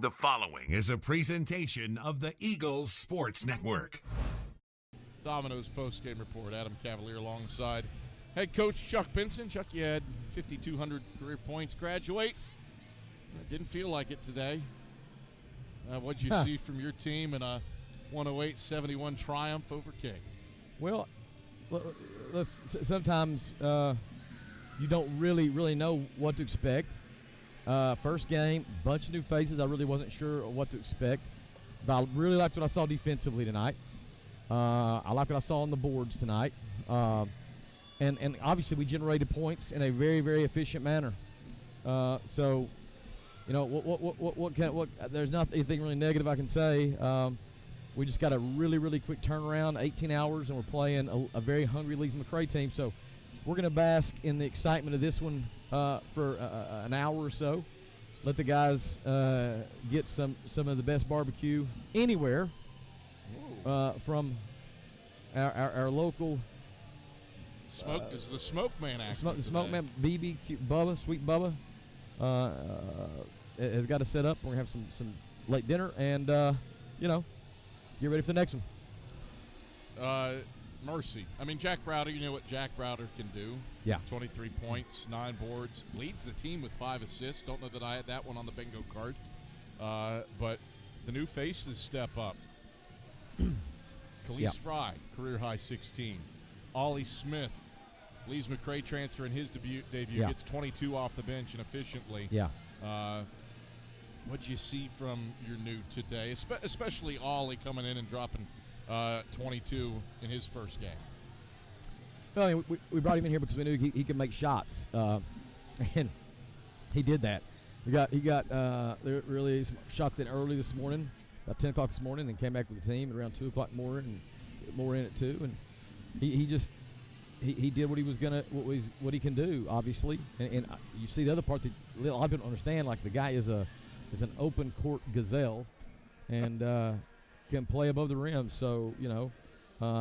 The following is a presentation of the Eagles Sports Network. Domino's post-game report. Adam Cavalier alongside head coach Chuck Benson. Chuck, you had 5,200 career points graduate. Didn't feel like it today. What'd you see from your team in a 108-71 triumph over King? Well, sometimes you don't really know what to expect. First game, bunch of new faces. I really wasn't sure what to expect. But I really liked what I saw defensively tonight. I like what I saw on the boards tonight. And obviously we generated points in a very, very efficient manner. So, you know, what there's not anything really negative I can say. We just got a really quick turnaround, 18 hours, and we're playing a very hungry Lees McRae team. So we're going to bask in the excitement of this one for an hour or so. Let the guys get some of the best barbecue anywhere from our local Smoke is the Smoke Man actor. The Smoke Man, BBQ Bubba, Sweet Bubba, has got to set up. We're going to have some late dinner and, you know, get ready for the next one. Mercy. I mean, Jack Browder, you know what Jack Browder can do. Yeah. 23 points, 9 boards, leads the team with 5 assists. Don't know that I had that one on the bingo card. But the new faces step up. Khalees Fry, career high 16. Ollie Smith, Lees McRae transfer in his debut, gets 22 off the bench and efficiently. Yeah. What'd you see from your new today, especially Ollie coming in and dropping 22 in his first game? Well, I mean, we brought him in here because we knew he could make shots, and he did that. He got really some shots in early this morning, about 10 o'clock this morning, and came back with the team at around 2 o'clock more in it too. And he did what he was gonna what he can do, obviously. And you see the other part that a lot of people don't understand. Like, the guy is an open court gazelle, and can play above the rim. So, you know,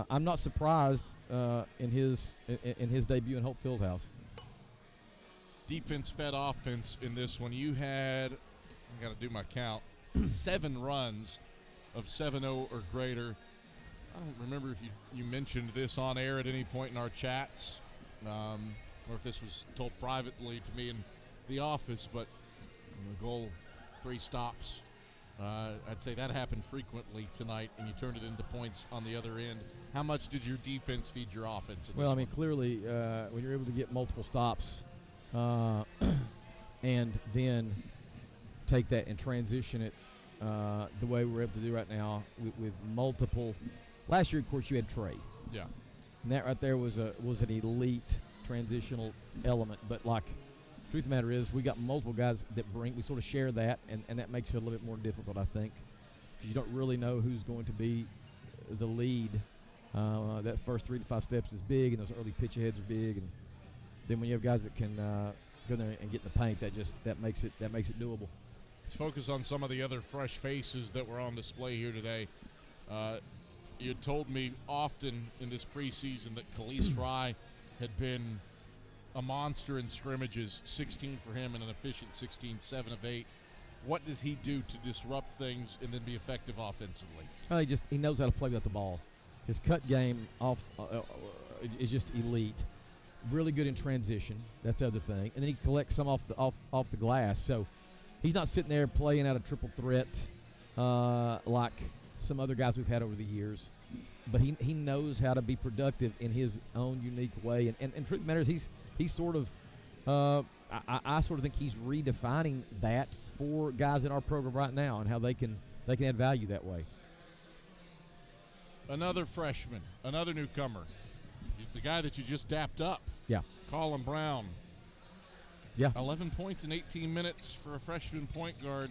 I'm not surprised in his debut in Hope Fieldhouse. Defense fed offense in this one. You had, I got to do my count, 7 runs of 7-0 or greater. I don't remember if you mentioned this on air at any point in our chats, or if this was told privately to me in the office, but the goal, 3 stops. I'd say that happened frequently tonight, and you turned it into points on the other end. How much did your defense feed your offense? Well, I mean, clearly, when you're able to get multiple stops and then take that and transition it the way we're able to do right now with multiple. Last year, of course, you had Trey. Yeah. And that right there was an elite transitional element. But, like, truth of the matter is, we got multiple guys that we sort of share that, and that makes it a little bit more difficult, I think. You don't really know who's going to be the lead. That first 3 to 5 steps is big, and those early pitch aheads are big. And then when you have guys that can go there and get in the paint, that makes it doable. Let's focus on some of the other fresh faces that were on display here today. You had told me often in this preseason that Khalees Fry had been a monster in scrimmages, 16 for him and an efficient 16, 7 of 8. What does he do to disrupt things and then be effective offensively? Well, he knows how to play without the ball. His cut game is just elite. Really good in transition. That's the other thing. And then he collects some off the glass. So he's not sitting there playing out a triple threat like some other guys we've had over the years. But he knows how to be productive in his own unique way. And truth of the matter is, he's sort of I sort of think he's redefining that for guys in our program right now and how they can add value that way. Another freshman, another newcomer, the guy that you just dapped up. Yeah. Colin Brown. Yeah. 11 points in 18 minutes for a freshman point guard.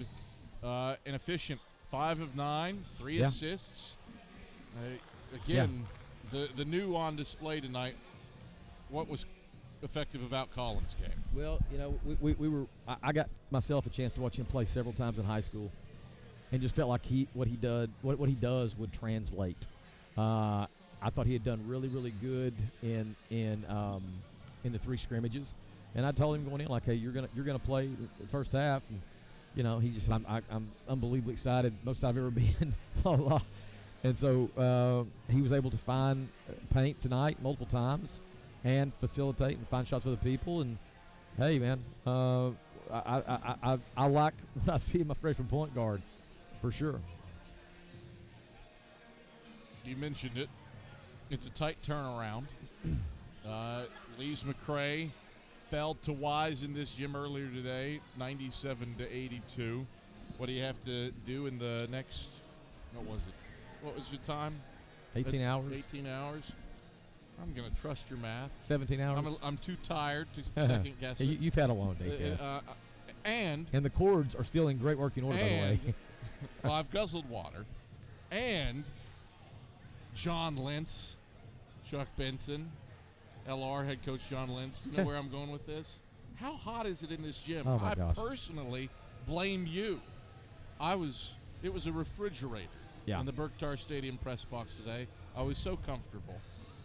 And efficient. 5 of 9, 3 assists. Again, the new on display tonight. What was effective about Colin's game? Well, you know, we were. I got myself a chance to watch him play several times in high school, and just felt like what he does would translate. I thought he had done really good in the 3 scrimmages, and I told him going in like, hey, you're gonna play the first half, and he just said, I'm unbelievably excited, most I've ever been, blah, blah, blah. And so he was able to find paint tonight multiple times and facilitate and find shots for the people. And, hey, man, I like what I see in my freshman point guard, for sure. You mentioned it. It's a tight turnaround. Lees McCray fell to Wise in this gym earlier today, 97-82. What do you have to do in the next, what was it? What was your time? 18 hours. 18 hours. I'm going to trust your math. 17 hours. I'm too tired to second guess it. You've had a long day, Kev. And the cords are still in great working order, by the way. Well, I've guzzled water. And John Lentz, Chuck Benson, LR head coach John Lentz. Do you know where I'm going with this? How hot is it in this gym? Oh my gosh. Personally blame you. It was a refrigerator in the Berktar Stadium press box today. I was so comfortable.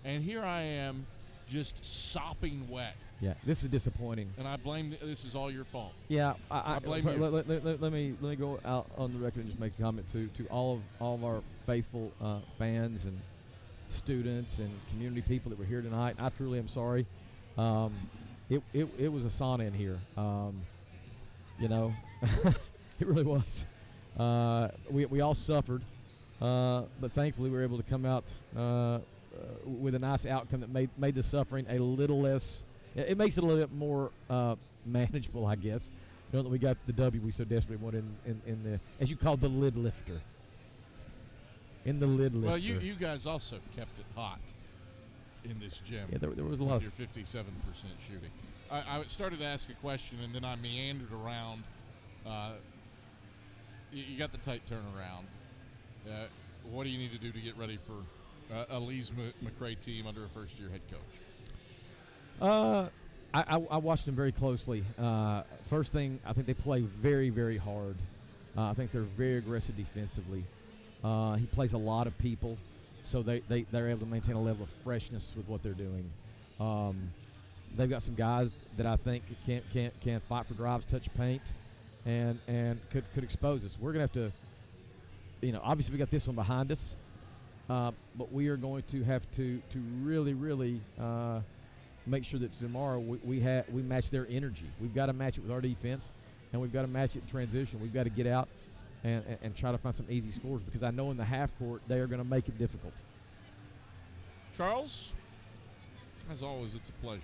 And here I am just sopping wet. Yeah, this is disappointing. And I blame this is all your fault. Yeah, I blame you. Let me go out on the record and just make a comment to all of our faithful fans and students and community people that were here tonight. I truly am sorry. It was a sauna in here. It really was. We all suffered, but thankfully we were able to come out with a nice outcome that made the suffering a little less. It makes it a little bit more manageable, I guess. That we got the W we so desperately wanted in the, as you call, the lid lifter. In the lid lifter. Well, you guys also kept it hot in this gym. Yeah, there was a lot of your 57% shooting. I started to ask a question, and then I meandered around. You got the tight turnaround. What do you need to do to get ready for a Lees McCray team under a first-year head coach? I watched them very closely. First thing, I think they play very, very hard. I think they're very aggressive defensively. He plays a lot of people, so they're able to maintain a level of freshness with what they're doing. They've got some guys that I think can fight for drives, touch paint, and could expose us. We're gonna have to, obviously we got this one behind us, but we are going to have to really, really make sure that tomorrow we match their energy. We've got to match it with our defense, and we've got to match it in transition. We've got to get out and try to find some easy scores, because I know in the half court they are going to make it difficult. Charles, as always, it's a pleasure.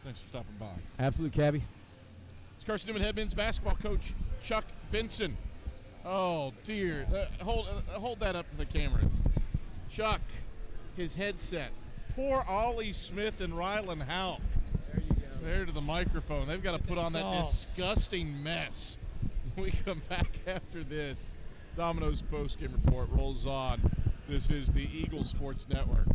Thanks for stopping by. Absolutely, Cabby. It's Carson-Newman head men's basketball coach Chuck Benson. Oh, dear. Hold that up to the camera. Chuck, his headset. Poor Ollie Smith and Rylan Houck. There you go. There to the microphone. They've got to put on that disgusting mess. We come back after this. Domino's postgame report rolls on. This is the Eagle Sports Network.